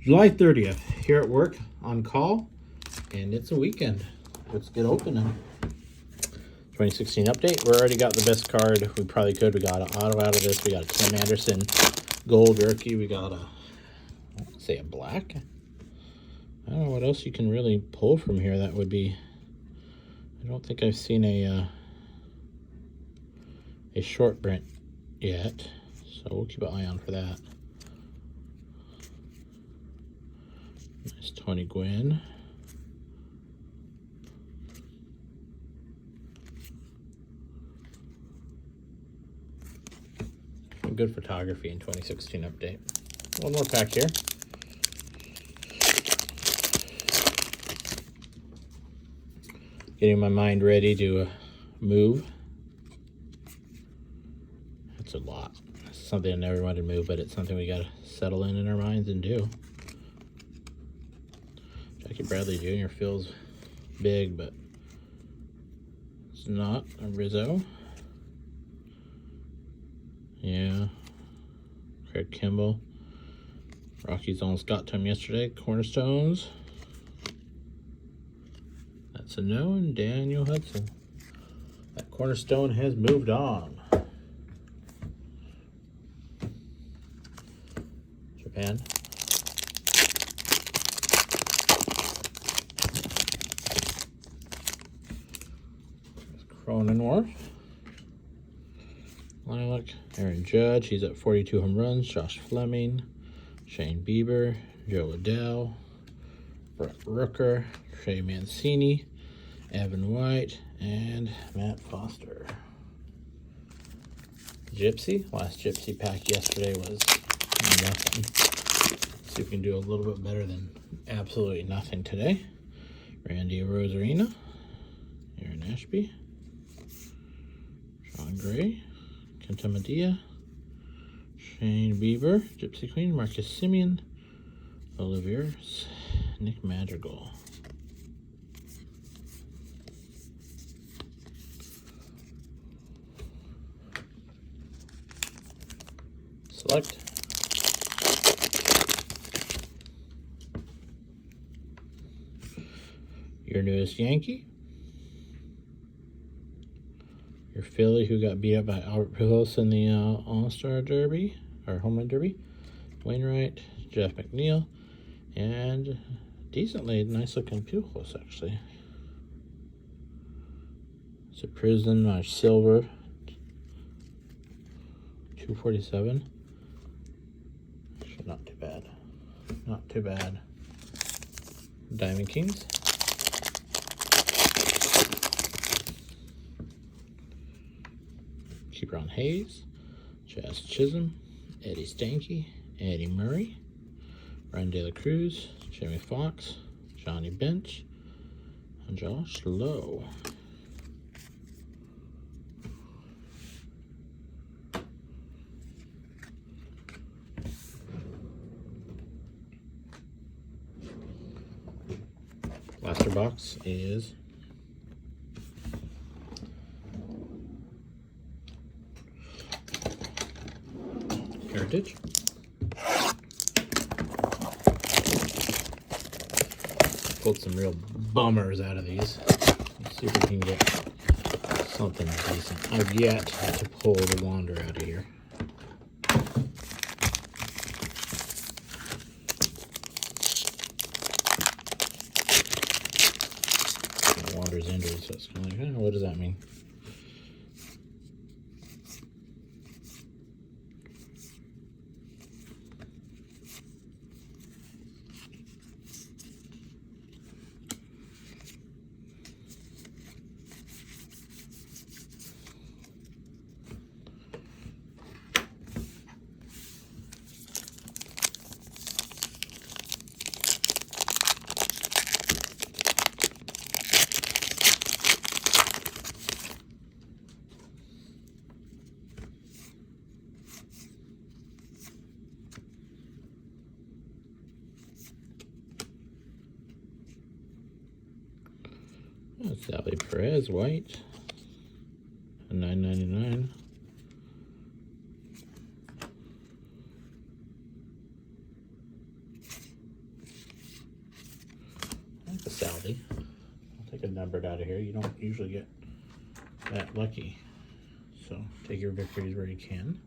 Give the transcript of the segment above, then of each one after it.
July 30th, here at work on call, and it's a weekend. Let's get opening. 2016 update. We already got the best card we probably could. We got an auto out of this. We got a Tim Anderson gold rookie. We got I want to say a black. I don't know what else you can really pull from here that would be. I don't think I've seen a short print yet, so we'll keep an eye on for that. Nice Tony Gwynn. Some good photography in 2016 update. One more pack here. Getting my mind ready to move. That's a lot. It's something I never wanted to move, but it's something we gotta settle in our minds and do. Jackie Bradley Jr. feels big, but it's not a Rizzo. Yeah. Craig Kimball. Rockies almost got to him yesterday. Cornerstones. That's a no. And Daniel Hudson. That cornerstone has moved on. Japan. Cronenworth. Lilac. Aaron Judge. He's at 42 home runs. Josh Fleming. Shane Bieber. Joe Adele. Brett Rooker. Trey Mancini. Evan White. And Matt Foster. Gypsy. Last Gypsy pack yesterday was nothing. See if we can do a little bit better than absolutely nothing today. Randy Rosarina. Aaron Ashby. Sean Gray. Kenta Madia. Shane Bieber. Gypsy Queen. Marcus Simeon. Oliviers. Nick Madrigal. Select. Your newest Yankee. Your Philly, who got beat up by Albert Pujols in the All-Star Derby, or Home Run Derby. Wainwright, Jeff McNeil, and decently nice looking Pujols, actually. It's a Prison Silver, 247. Actually, not too bad. Not too bad. Diamond Kings. Keeper Hayes, Jazz Chisholm, Eddie Stanky, Eddie Murray, Ryan De La Cruz, Jamie Foxx, Johnny Bench, and Josh Lowe. Blaster box is Heritage. Pulled some real bummers out of these. Let's see if we can get something decent. I've yet to pull the Wander out of here. The Wander's injured, so it's kind of like, what does that mean? That's Sally Perez, white, a $9.99. quality. I'll take a numbered out of here. You don't usually get that lucky. So take your victories where you can.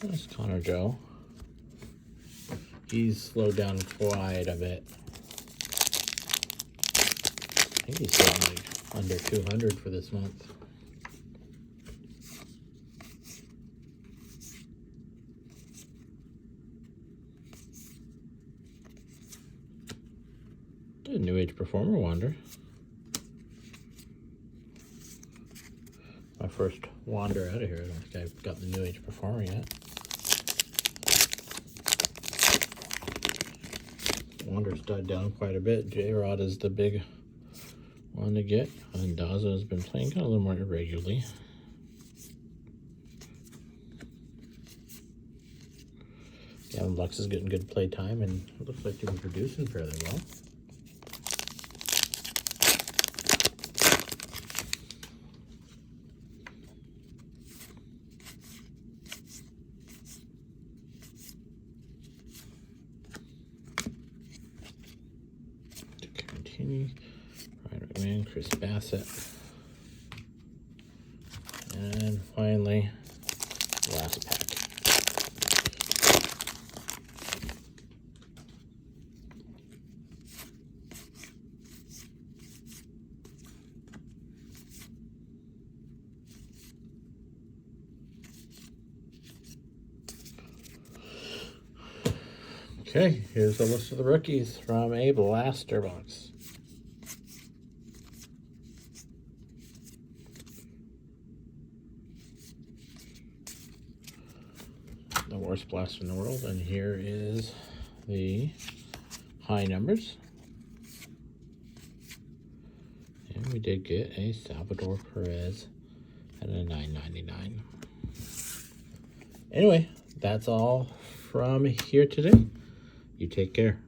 That's Connor Joe. He's slowed down quite a bit. I think he's selling like under 200 for this month. A New Age Performer Wander. My first Wander out of here. I don't think I've got the New Age Performer yet. Wander's died down quite a bit. J-Rod is the big one to get. And Daza has been playing kind of a little more irregularly. Gavin Lux is getting good play time, and it looks like he's been producing fairly well. Continue. Ryan McMahon, Chris Bassett. And finally, last pack. Okay, here's a list of the rookies from a blaster box. The worst blaster in the world, and here is the high numbers. And we did get a Salvador Perez at a $9.99. Anyway, that's all from here today. You take care.